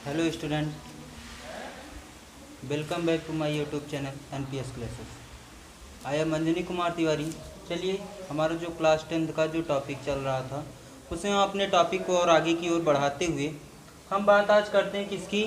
Hello student, welcome back to my YouTube channel NPS classes. I am Anjani Kumar Tiwari. चलिए, हमारा जो class 10th का जो टॉपिक चल रहा था उसमें हम अपने टॉपिक को और आगे की ओर बढ़ाते हुए हम बात आज करते हैं किसकी,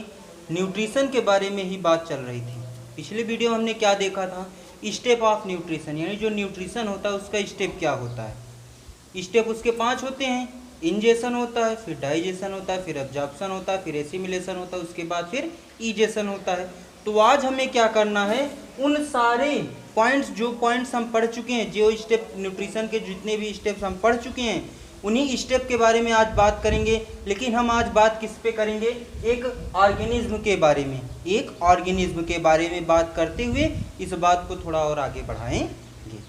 न्यूट्रिशन के बारे में ही बात चल रही थी। पिछले वीडियो में हमने क्या देखा था, स्टेप ऑफ न्यूट्रिशन, यानी जो न्यूट्रिशन होता है उसका स्टेप क्या होता है। स्टेप उसके 5 होते हैं। इंजेशन होता है, फिर डाइजेशन होता है, फिर एब्जॉर्प्शन होता है, फिर एसिमिलेशन होता है, उसके बाद फिर इजेशन होता है। तो आज हमें क्या करना है, उन सारे पॉइंट्स हम पढ़ चुके हैं, जो स्टेप न्यूट्रिशन के जितने भी स्टेप्स हम पढ़ चुके हैं उन्हीं स्टेप के बारे में आज बात करेंगे। लेकिन हम आज बात किस पे करेंगे, एक ऑर्गेनिज्म के बारे में, एक ऑर्गेनिज्म के बारे में बात करते हुए इस बात को थोड़ा और आगे बढ़ाएं।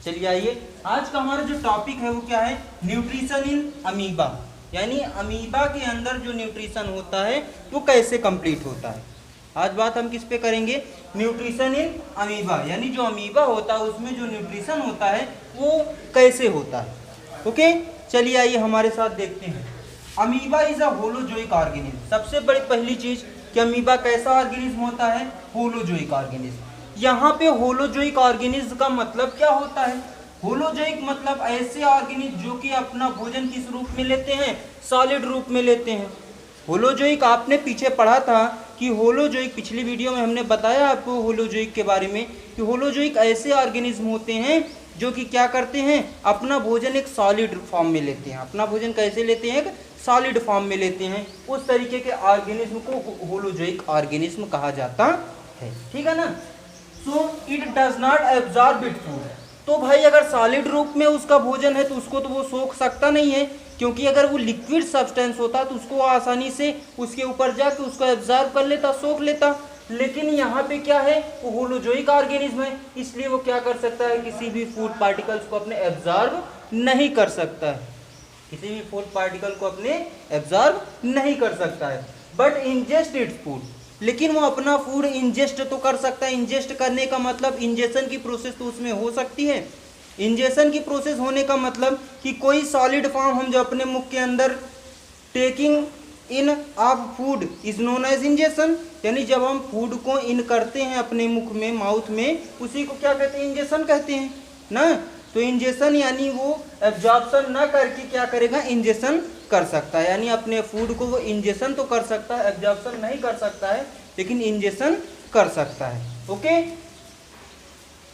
चलिए आइए, आज का हमारा जो टॉपिक है वो क्या है, न्यूट्रिशन इन अमीबा, यानी अमीबा के अंदर जो न्यूट्रिशन होता है वो कैसे कंप्लीट होता है। आज बात हम किस पे करेंगे, न्यूट्रिशन इन अमीबा, यानी जो अमीबा होता है उसमें जो न्यूट्रिशन होता है वो कैसे होता है। ओके, चलिए आइए हमारे साथ देखते हैं। Amoeba is a holozoic organism. सबसे बड़ी पहली चीज कि अमीबा कैसा ऑर्गेनिज्म होता है, होलोजोइक ऑर्गेनिज्म। यहाँ पे होलोजोइक ऑर्गेनिज्म का मतलब क्या होता है, होलोजोइक मतलब ऐसे ऑर्गेनिज्म जो कि अपना भोजन किस रूप में लेते हैं, सॉलिड रूप में लेते हैं। होलोजोइक आपने पीछे पढ़ा था कि होलोजोइक, पिछली वीडियो में हमने बताया आपको होलोजोइक के बारे में कि होलोजोइक ऐसे ऑर्गेनिज्म होते हैं जो कि क्या करते हैं, अपना भोजन एक सॉलिड फॉर्म में लेते हैं। अपना भोजन कैसे लेते हैं, एक सॉलिड फॉर्म में लेते हैं। उस तरीके के ऑर्गेनिज्म को होलोजोइक ऑर्गेनिज्म कहा जाता है, ठीक है ना। So it does not absorb it food. तो भाई अगर सॉलिड रूप में उसका भोजन है तो उसको तो वो सोख सकता नहीं है, क्योंकि अगर वो लिक्विड सब्सटेंस होता तो उसको आसानी से उसके ऊपर जाके उसको एब्जॉर्ब कर लेता, सोख लेता। लेकिन यहाँ पे क्या है, वो होलोजोइक ऑर्गेनिज्म है, इसलिए वो क्या कर सकता है, किसी भी फूड पार्टिकल्स को अपने एब्जॉर्ब नहीं कर सकता है, किसी भी फूड पार्टिकल को अपने एब्जॉर्ब नहीं कर सकता है। बट इंजेस्ट इट्स फूड, लेकिन वो अपना फूड इंजेस्ट तो कर सकता है। इंजेस्ट करने का मतलब इंजेशन की प्रोसेस तो उसमें हो सकती है। इंजेशन की प्रोसेस होने का मतलब कि कोई सॉलिड फॉर्म हम जो अपने मुख के अंदर taking in of food is known as ingestion, यानी जब हम फूड को इन करते हैं अपने मुख में, माउथ में, उसी को क्या कहते हैं, इंजेशन कहते हैं ना। तो इंजेशन यानी वो एब्जॉर्प्शन ना करके क्या करेगा, इंजेशन कर सकता है, यानी अपने फूड को वो इंजेशन तो कर सकता है, एब्जॉर्प्शन नहीं कर सकता है, लेकिन इंजेशन कर सकता है। Okay,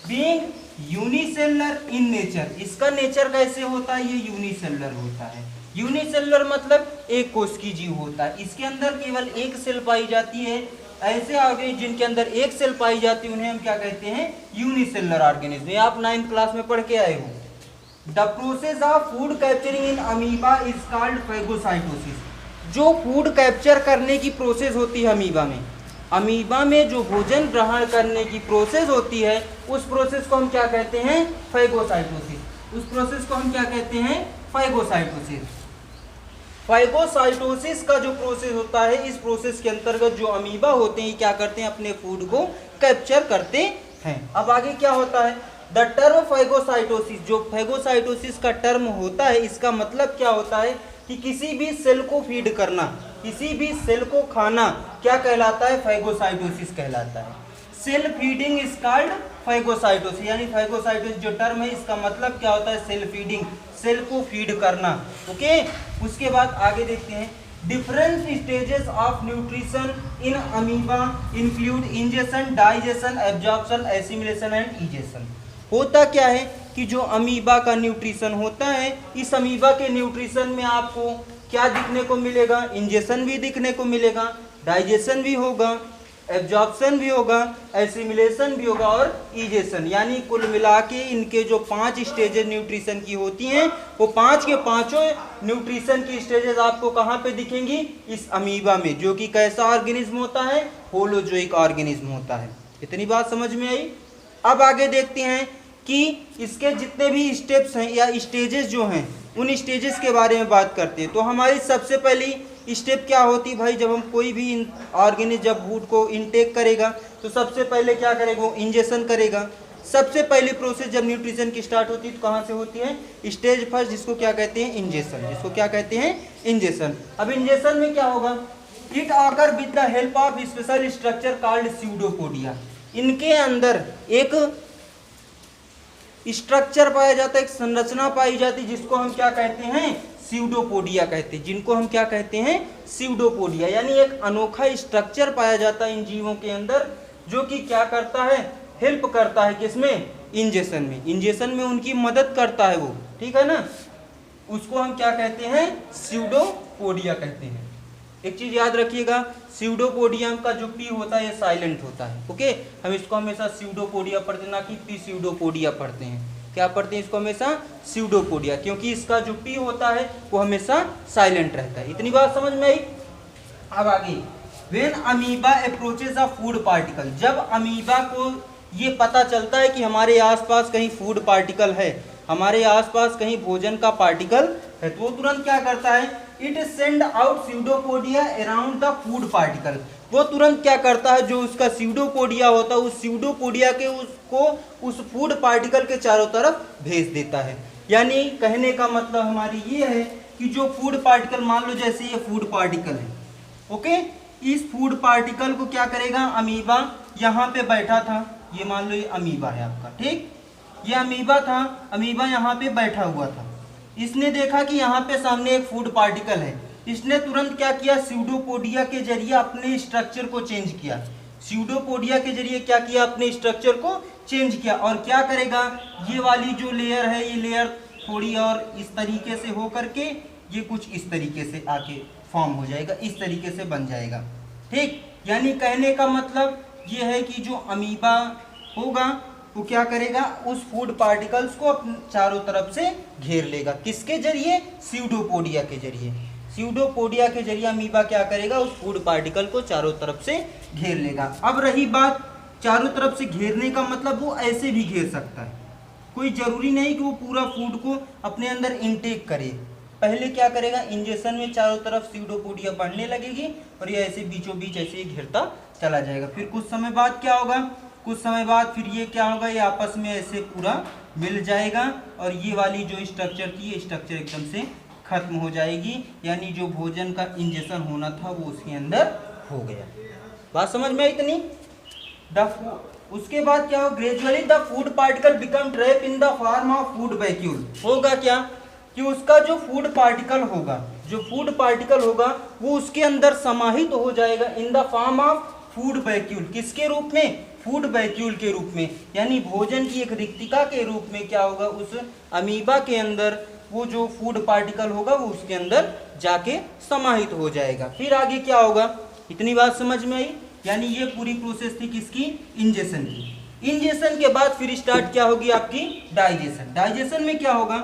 being unicellular in nature, इसका नेचर कैसे होता है, ये यूनिसेलुलर होता है। यूनिसेलुलर मतलब एक कोश की जीव होता है, इसके अंदर केवल एक सेल पाई जाती है। ऐसे ऑर्गेनिज्म जिनके अंदर एक सेल पाई जाती है उन्हें हम क्या कहते हैं, यूनिसेलुलर ऑर्गेनिज्म। ये आप 9th क्लास में पढ़ के आए हो। The process of food capturing in amoeba is called phagocytosis. जो फूड कैप्चर करने की प्रोसेस होती है अमीबा में, अमीबा में जो भोजन ग्रहण करने की प्रोसेस होती है उस प्रोसेस को हम क्या कहते हैं, फैगोसाइटोसिस। उस प्रोसेस को हम क्या कहते हैं, फैगोसाइटोसिस। फाइगोसाइटोसिस का जो प्रोसेस होता है, इस प्रोसेस के अंतर्गत जो अमीबा होते हैं क्या करते हैं, अपने फूड को कैप्चर करते हैं। अब आगे क्या होता है, द टर्म फाइगोसाइटोसिस, जो फाइगोसाइटोसिस का टर्म होता है इसका मतलब क्या होता है कि किसी भी सेल को फीड करना, किसी भी सेल को खाना क्या कहलाता है, फाइगोसाइटोसिस कहलाता है। Cell feeding is called phagocytosis, यानी फाइगोसाइटोसिस जो टर्म है इसका मतलब क्या होता है, सेल फीडिंग, सेल को फीड करना। ओके, उसके बाद आगे देखते हैं, different stages of nutrition in amoeba include ingestion, digestion, absorption, assimilation and egestion. होता क्या है कि जो अमीबा का न्यूट्रिशन होता है, इस अमीबा के न्यूट्रिशन में आपको क्या दिखने को मिलेगा, इंजेशन भी दिखने को मिलेगा, डाइजेशन भी होगा, एब्जॉर्प्शन भी होगा, एसिमिलेशन भी होगा और इजेशन, यानी कुल मिला के इनके जो 5 स्टेजेस न्यूट्रिशन की होती हैं वो 5 के 5 न्यूट्रिशन की स्टेजेस आपको कहाँ पे दिखेंगी, इस अमीबा में, जो कि कैसा ऑर्गेनिज्म होता है, होलोजोइक ऑर्गेनिज्म होता है। इतनी बात समझ में आई। अब आगे देखते हैं कि इसके जितने भी स्टेप्स हैं या स्टेजेस जो हैं उन स्टेजेस के बारे में बात करते हैं। तो हमारी सबसे पहली स्टेप क्या होती है भाई, जब हम कोई भी ऑर्गेनिज्म जब फूड को इनटेक करेगा तो सबसे पहले क्या करेगा, वो इंजेशन करेगा। सबसे पहली प्रोसेस जब न्यूट्रिशन की स्टार्ट होती है तो कहाँ से होती है, स्टेज फर्स्ट, जिसको क्या कहते हैं, इंजेशन, जिसको क्या कहते हैं, इंजेशन। अब इंजेशन में क्या होगा, it occur with the help of special structure called pseudopodia. इनके अंदर एक स्ट्रक्चर पाया जाता है, एक संरचना पाई जाती है जिसको हम क्या कहते हैं, स्यूडोपोडिया कहते हैं, जिनको हम क्या कहते हैं, स्यूडोपोडिया। यानी एक अनोखा स्ट्रक्चर पाया जाता है इन जीवों के अंदर जो कि क्या करता है, हेल्प करता है किसमें, इंजेक्शन में, इंजेक्शन में उनकी मदद करता है वो, ठीक है ना, उसको हम क्या कहते हैं, स्यूडोपोडिया कहते हैं। एक चीज याद रखिएगा, स्यूडोपोडियम का जो पी होता है ये साइलेंट होता है, ओके। हम इसको हमेशा स्यूडोपोडिया पढ़ते हैं, ना कि पी स्यूडोपोडिया पढ़ते हैं। क्या पढ़ते हैं इसको हमेशा, स्यूडोपोडिया, क्योंकि इसका जो पी होता है वो हमेशा साइलेंट रहता है। इतनी बात समझ में आई। अब आगे, when amoeba approaches a food particle, जब अमीबा को ये पता चलता है कि हमारे आसपास कहीं फूड पार्टिकल है, हमारे आसपास कहीं भोजन का पार्टिकल है, तो वो तुरंत क्या करता है, it send out pseudopodia around the food particle. वो तुरंत क्या करता है, जो उसका स्यूडोपोडिया होता है उस स्यूडोपोडिया के उसको उस फूड पार्टिकल के चारों तरफ भेज देता है। यानी कहने का मतलब हमारी ये है कि जो फूड पार्टिकल, मान लो जैसे ये फूड पार्टिकल है, ओके, इस फूड पार्टिकल को क्या करेगा, अमीबा यहाँ पे बैठा था, ये मान लो ये अमीबा है आपका, ठीक, ये अमीबा था, अमीबा यहाँ पे बैठा हुआ था, इसने देखा कि यहाँ पे सामने एक फूड पार्टिकल है, इसने तुरंत क्या किया, स्यूडोपोडिया के जरिए अपने स्ट्रक्चर को चेंज किया, स्यूडोपोडिया के जरिए क्या किया, अपने स्ट्रक्चर को चेंज किया, और क्या करेगा, ये वाली जो लेयर है, ये लेयर थोड़ी और इस तरीके से हो करके ये कुछ इस तरीके से आके फॉर्म हो जाएगा, इस तरीके से बन जाएगा, ठीक। यानी कहने का मतलब ये है कि जो अमीबा होगा वो क्या करेगा, उस फूड पार्टिकल्स को अपने चारों तरफ से घेर लेगा, किसके जरिए, स्यूडोपोडिया के जरिए, स्यूडोपोडिया के जरिए अमीबा क्या करेगा, उस फूड पार्टिकल को चारों तरफ से घेर लेगा। अब रही बात चारों तरफ से घेरने का मतलब, वो ऐसे भी घेर सकता है, कोई जरूरी नहीं कि वो पूरा फूड को अपने अंदर इनटेक करे। पहले क्या करेगा, इंजेक्शन में चारों तरफ स्यूडोपोडिया बढ़ने लगेगी और ये ऐसे बीचों बीच ऐसे ही घेरता चला जाएगा। फिर कुछ समय बाद क्या होगा, कुछ समय बाद फिर ये क्या होगा, ये आपस में ऐसे पूरा मिल जाएगा और ये वाली जो स्ट्रक्चर थी ये स्ट्रक्चर एकदम से खत्म हो जाएगी, यानी जो भोजन का इंजेक्शन होना था वो उसके अंदर हो गया। बात समझ में आई इतनी। उसके बाद क्या हो, gradually the food particle become trap in the form of food vacuole. होगा क्या कि उसका जो फूड पार्टिकल होगा, जो फूड पार्टिकल होगा वो उसके अंदर समाहित हो जाएगा in the form of food vacuole. किसके रूप में, फूड वैक्यूल के रूप में, यानी भोजन की एक रिक्तिका के रूप में क्या होगा, उस अमीबा के अंदर वो जो फूड पार्टिकल होगा वो उसके अंदर जाके समाहित हो जाएगा। फिर आगे क्या होगा, इतनी बात समझ में आई। यानी ये पूरी प्रोसेस थी किसकी, इंजेक्शन की। इंजेक्शन के बाद फिर स्टार्ट क्या होगी आपकी, डाइजेशन। डाइजेशन में क्या होगा,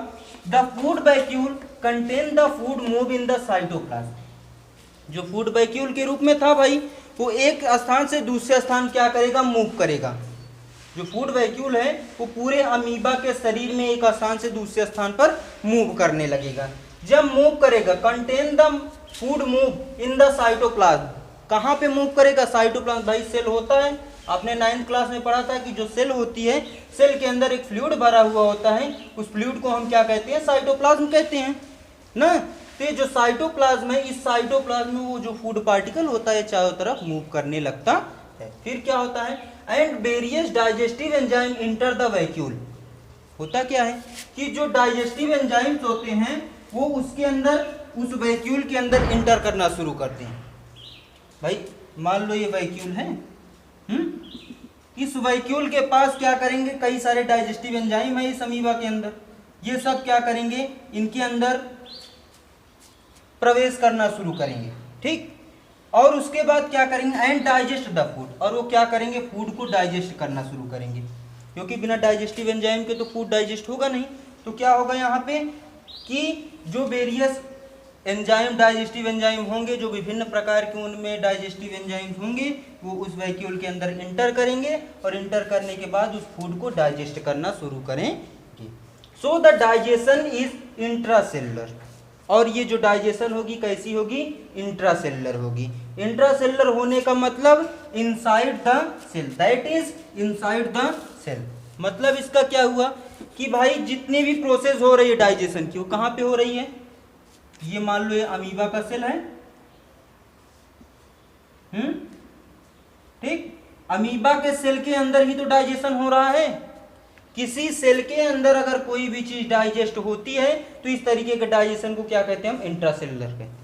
the food vacuole contain the food move in the cytoplasm. जो फूड वैक्यूल के रूप में था भाई, वो एक स्थान से दूसरे स्थान क्या करेगा, मूव करेगा। जो फूड वैक्यूल है वो पूरे अमीबा के शरीर में एक स्थान से दूसरे स्थान पर मूव करने लगेगा। जब मूव करेगा, contain the food move in the cytoplasm. कहाँ पे मूव करेगा, साइटोप्लाज्म। भाई सेल होता है, आपने 9th क्लास में पढ़ा था कि जो सेल होती है, सेल के अंदर एक फ्लूइड भरा हुआ होता है, उस फ्लूइड को हम क्या कहते हैं, साइटोप्लाज्म कहते हैं ना। तो जो साइटोप्लाज्म है, इस साइटोप्लाज्म में वो जो फूड पार्टिकल होता है चारों तरफ मूव करने लगता है। फिर क्या होता है, and various digestive enzyme enter the vacuole. होता क्या है कि जो डाइजेस्टिव एंजाइम्स होते हैं वो उसके अंदर, उस वैक्यूल के अंदर इंटर करना शुरू करते हैं। भाई मान लो ये वैक्यूल है, इस वैक्यूल के पास क्या करेंगे, कई सारे डाइजेस्टिव एंजाइम है इस अमीबा के अंदर, ये सब क्या करेंगे, इनके अंदर प्रवेश करना शुरू करेंगे, ठीक। और उसके बाद क्या करेंगे, एंड डाइजेस्ट द फूड, और वो क्या करेंगे, फूड को डाइजेस्ट करना शुरू करेंगे, क्योंकि बिना डाइजेस्टिव एंजाइम के तो फूड डाइजेस्ट होगा नहीं। तो क्या होगा यहाँ पे कि जो वेरियस एंजाइम, डाइजेस्टिव एंजाइम होंगे, जो विभिन्न प्रकार के उनमें डाइजेस्टिव एंजाइम होंगे, वो उस वैक्यूल के अंदर इंटर करेंगे और इंटर करने के बाद उस फूड को डाइजेस्ट करना शुरू करेंगे। So the digestion is intracellular. और ये जो डाइजेशन होगी कैसी होगी, इंट्रासेलुलर होगी। इंट्रासेलुलर होने का मतलब inside the cell, that is inside the cell. मतलब इसका क्या हुआ कि भाई जितनी भी प्रोसेस हो रही है डाइजेशन की, वो कहाँ पे हो रही है, ये मान लो ये अमीबा का सेल है, ठीक, अमीबा के सेल के अंदर ही तो डाइजेशन हो रहा है। किसी सेल के अंदर अगर कोई भी चीज डाइजेस्ट होती है तो इस तरीके के डाइजेशन को क्या कहते हैं, हम इंट्रासेलुलर कहते हैं।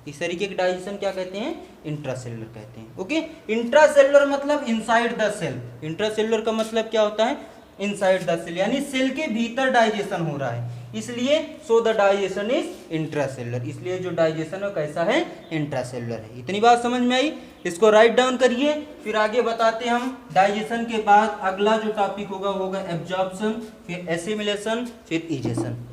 इस तरीके के डाइजेशन क्या कहते हैं, इंट्रासेलुलर कहते हैं। ओके, इंट्रासेलुलर मतलब इनसाइड द सेल। इंट्रासेलुलर का मतलब क्या होता है, इनसाइड द सेल, यानी सेल के भीतर डाइजेशन हो रहा है, इसलिए so the digestion is intracellular. इसलिए जो डाइजेशन है कैसा है, इंट्रासेलुलर है। इतनी बात समझ में आई, इसको राइट डाउन करिए, फिर आगे बताते हैं हम। डाइजेशन के बाद अगला जो टॉपिक होगा वो होगा एब्जॉर्प्शन, फिर एसिमिलेशन, फिर इजेशन।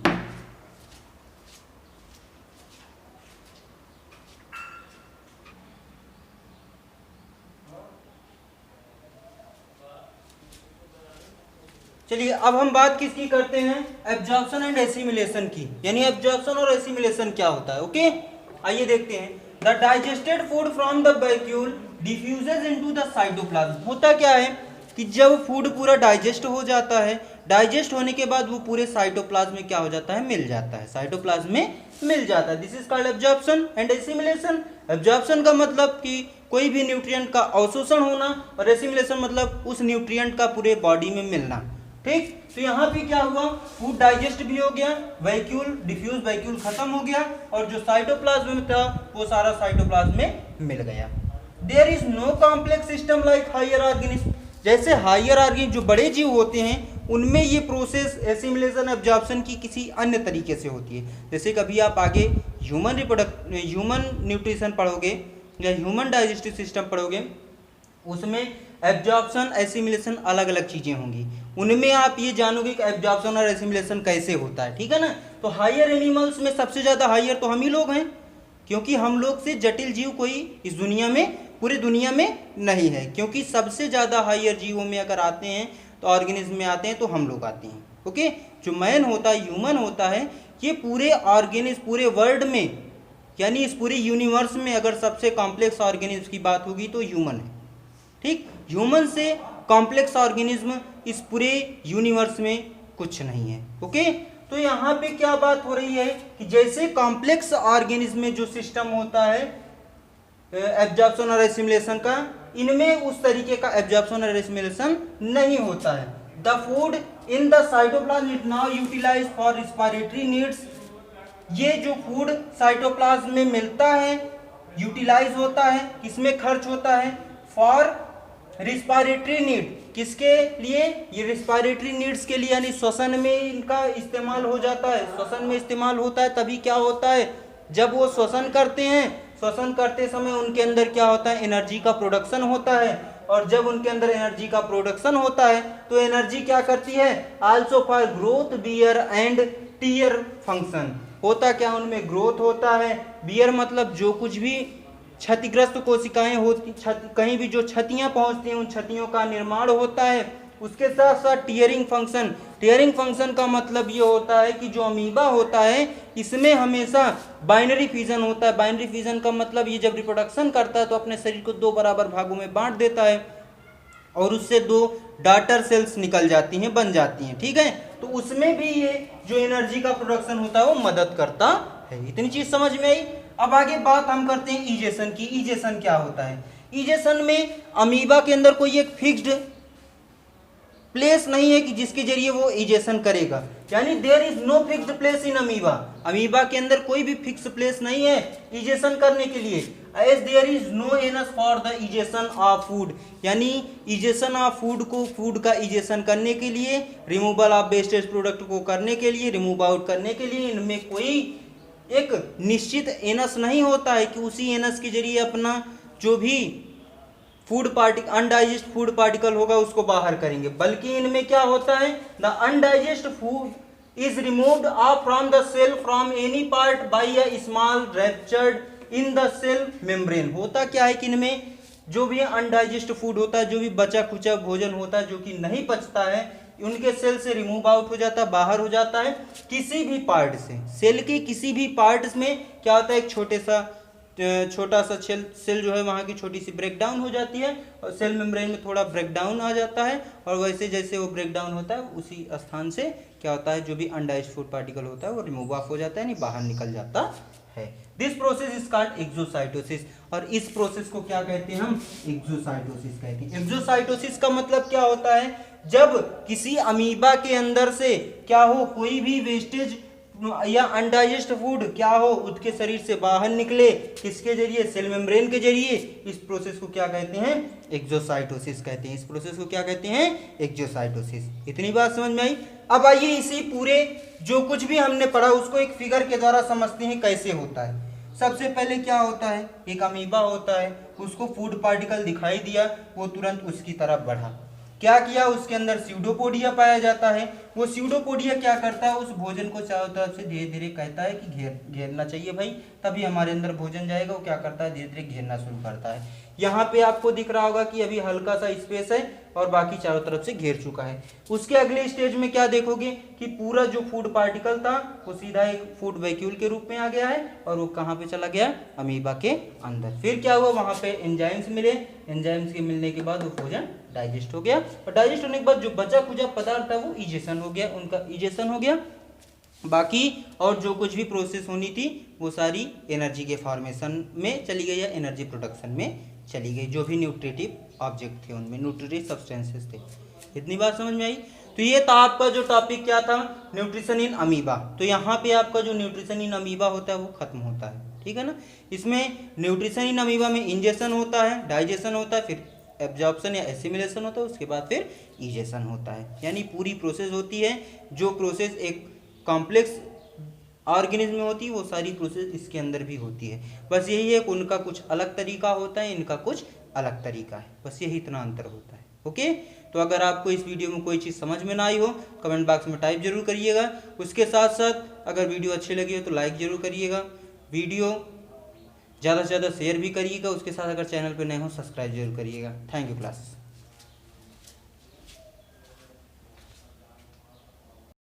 चलिए अब हम बात किसकी करते हैं, एब्जॉर्प्शन एंड एसिमिलेशन की, यानी एब्जॉर्प्शन और एसिमिलेशन क्या होता है। ओके, आइए देखते हैं। The digested food from the vacuole diffuses into the cytoplasm. होता क्या है कि जब फूड पूरा डाइजेस्ट हो जाता है, डाइजेस्ट होने के बाद वो पूरे साइटोप्लाज्म में क्या हो जाता है, मिल जाता है, साइटोप्लाज्म में मिल जाता है। This is called absorption and assimilation. Absorption का मतलब कि कोई भी न्यूट्रिएंट का अवशोषण होना, और एसिमिलेशन मतलब उस न्यूट्रिएंट का पूरे बॉडी में मिलना। ठीक, तो यहाँ पे क्या हुआ, फूड डाइजेस्ट भी हो गया, वैक्यूल डिफ्यूज वैक्यूल खत्म हो गया, और जो साइटोप्लाज्म में था वो सारा साइटोप्लाज्म में मिल गया। There is no complex system like higher organism. जैसे हायर ऑर्गेनिज्म जो बड़े जीव होते हैं उनमें ये प्रोसेस एसिमिलेशन एब्जॉर्प्शन की किसी अन्य तरीके से होती है। जैसे कभी आप आगे ह्यूमन न्यूट्रिशन पढ़ोगे या ह्यूमन डाइजेस्टिव सिस्टम पढ़ोगे, उसमें एब्जॉर्प्शन एसिमिलेशन अलग अलग चीजें होंगी, उनमें आप ये जानोगे कि एब्जॉर्प्शन और एसिमिलेशन कैसे होता है। ठीक है ना, तो हायर एनिमल्स में सबसे ज्यादा हायर तो हम ही लोग हैं, क्योंकि हम लोग से जटिल जीव कोई इस दुनिया में, पूरी दुनिया में नहीं है, क्योंकि सबसे ज्यादा हायर जीवों में अगर आते हैं तो ऑर्गेनिज्म में आते हैं तो हम लोग आते हैं। ओके, जो मैन होता है, ह्यूमन होता है, ये पूरे ऑर्गेनिज्म पूरे वर्ल्ड में, यानी इस पूरे यूनिवर्स में अगर सबसे कॉम्प्लेक्स ऑर्गेनिज्म की बात होगी तो ह्यूमन है। ठीक, ह्यूमन से कॉम्प्लेक्स ऑर्गेनिज्म इस पूरे यूनिवर्स में कुछ नहीं है। ओके, तो यहाँ पे क्या बात हो रही है कि जैसे कॉम्प्लेक्स ऑर्गेनिज्म में जो सिस्टम होता है एब्जॉर्प्शन और एसिमिलेशन का, इनमें उस तरीके का एब्जॉर्प्शन और एसिमिलेशन नहीं होता है। The food in the cytoplasm is now utilised for respiratory needs. ये जो फूड साइटोप्लाज्म में मिलता है, यूटिलाइज होता है, किसमें खर्च होता है, फॉर रिस्पिरेटरी नीड। किसके लिए, ये रिस्पिरेटरी नीड्स के लिए, यानी श्वसन में इनका इस्तेमाल हो जाता है। श्वसन में इस्तेमाल होता है तभी क्या होता है, जब वो श्वसन करते हैं, श्वसन करते समय उनके अंदर क्या होता है, एनर्जी का प्रोडक्शन होता है, और जब उनके अंदर एनर्जी का प्रोडक्शन होता है तो एनर्जी क्या करती है, also for growth, wear and tear function. होता क्या, उनमें ग्रोथ होता है, बियर मतलब जो कुछ भी क्षतिग्रस्त कोशिकाएं होती, कहीं भी जो क्षतियां पहुंचती हैं उन क्षतियों का निर्माण होता है। उसके साथ साथ टीयरिंग फंक्शन। टीयरिंग फंक्शन का मतलब ये होता है कि जो अमीबा होता है इसमें हमेशा बाइनरी फिजन होता है। बाइनरी फिजन का मतलब ये जब रिप्रोडक्शन करता है तो अपने शरीर को दो बराबर भागों में बांट देता है और उससे दो डॉटर सेल्स निकल जाती हैं, बन जाती हैं। ठीक है, तो उसमें भी ये जो एनर्जी का प्रोडक्शन होता है वो मदद करता है। इतनी चीज समझ में आई। अब आगे बात हम करते हैं इजेशन की। इजेशन क्या होता है, इजेशन में अमीबा के अंदर कोई एक फिक्स्ड प्लेस नहीं है कि जिसके जरिए वो इजेशन करेगा, यानी there is no fixed place in amoeba. Amoeba के अंदर कोई भी फिक्स प्लेस नहीं है इजेशन करने के लिए। As there is no anus for the egestion of food, यानी इजेशन ऑफ फूड को, फूड का इजेशन करने के लिए, रिमूवल ऑफ वेस्टेज प्रोडक्ट को करने के लिए, रिमूव आउट करने के लिए इनमें कोई एक निश्चित एनस नहीं होता है कि उसी एनस के जरिए अपना जो भी food particle, undigested food particle होगा उसको बाहर करेंगे, बल्कि इनमें क्या होता है, the undigested food is removed off from the cell from any part by a small ruptured in the cell membrane. होता क्या है कि इनमें जो भी अनडाइजेस्ट फूड होता है, जो भी बचा खुचा भोजन होता है जो कि नहीं पचता है, उनके सेल से रिमूव आउट हो जाता है, बाहर हो जाता है किसी भी पार्ट से। सेल के किसी भी पार्ट में क्या होता है, एक छोटे सा छोटा सा सेल जो है वहाँ की छोटी सी ब्रेक डाउन हो जाती है और सेल मेम्ब्रेन में थोड़ा ब्रेक डाउन आ जाता है, और वैसे जैसे वो ब्रेक डाउन होता है उसी स्थान से क्या होता है, जो भी अनडाइज्ड फूड पार्टिकल होता है वो रिमूव ऑफ हो जाता है, यानी बाहर निकल जाता है। This process is called exocytosis, और इस प्रोसेस को क्या कहते हैं हम, एक्सोसाइटोसिस कहते हैं। एक्सोसाइटोसिस का मतलब क्या होता है, जब किसी अमीबा के अंदर से क्या हो, कोई भी वेस्टेज या अनडाइजेस्ट फूड क्या हो उसके शरीर से बाहर निकले, किसके जरिए, सेल मेम्ब्रेन के जरिए, इस प्रोसेस को क्या कहते हैं, एक्सोसाइटोसिस कहते हैं। इस प्रोसेस को क्या कहते हैं, एक्सोसाइटोसिस। इतनी बात समझ में आई। अब आइए इसी पूरे जो कुछ भी हमने पढ़ा उसको एक फिगर के द्वारा समझते हैं कैसे होता है। सबसे पहले क्या होता है, एक अमीबा होता है, उसको फूड पार्टिकल दिखाई दिया, वो तुरंत उसकी तरफ बढ़ा, क्या किया, उसके अंदर स्यूडोपोडिया पाया जाता है। वो स्यूडोपोडिया क्या करता है, उस भोजन को चारों तरफ से धीरे धीरे कहता है कि घेरना चाहिए भाई, तभी हमारे अंदर भोजन जाएगा। वो क्या करता है, धीरे धीरे घेरना शुरू करता है। यहाँ पे आपको दिख रहा होगा कि अभी हल्का सा स्पेस है और बाकी चारों तरफ से घेर चुका है। उसके अगले स्टेज में क्या देखोगे कि पूरा जो फूड पार्टिकल था वो सीधा एक फूड वैक्यूल के रूप में आ गया है, और वो कहाँ पे चला गया, अमीबा के अंदर। फिर क्या हुआ, वहां पे एंजाइम्स मिले, एंजाइम्स के मिलने के बाद वो भोजन डाइजेस्ट हो गया, और डाइजेस्ट होने के बाद जो बचा कुचा पदार्थ था वो इजेशन हो गया, उनका इजेशन हो गया। बाकी और जो कुछ भी प्रोसेस होनी थी वो सारी एनर्जी के फॉर्मेशन में चली गई या एनर्जी प्रोडक्शन में चली गई, जो भी न्यूट्रिटिव ऑब्जेक्ट थे उनमें, न्यूट्रिटिव सब्सटेंसेस थे। इतनी बात समझ में आई। तो ये था आपका जो टॉपिक क्या था, न्यूट्रिशन इन अमीबा। तो यहाँ पे आपका जो न्यूट्रिशन इन अमीबा होता है वो खत्म होता है, ठीक है ना। इसमें न्यूट्रिशन इन अमीबा में इंजेक्शन होता है, डाइजेशन होता है, फिर एब्जॉर्प्शन या एसिमिलेशन होता है, उसके बाद फिर इजेशन होता है, यानी पूरी प्रोसेस होती है। जो प्रोसेस एक कॉम्प्लेक्स ऑर्गेनिज्म में होती है वो सारी प्रोसेस इसके अंदर भी होती है। बस यही है कि उनका कुछ अलग तरीका होता है, इनका कुछ अलग तरीका है, बस यही इतना अंतर होता है। ओके, तो अगर आपको इस वीडियो में कोई चीज़ समझ में ना आई हो कमेंट बॉक्स में टाइप जरूर करिएगा। उसके साथ साथ अगर वीडियो अच्छी लगी हो तो लाइक जरूर करिएगा, वीडियो ज़्यादा से ज़्यादा शेयर भी करिएगा। उसके साथ अगर चैनल पर नए हो सब्सक्राइब जरूर करिएगा। Thank you class.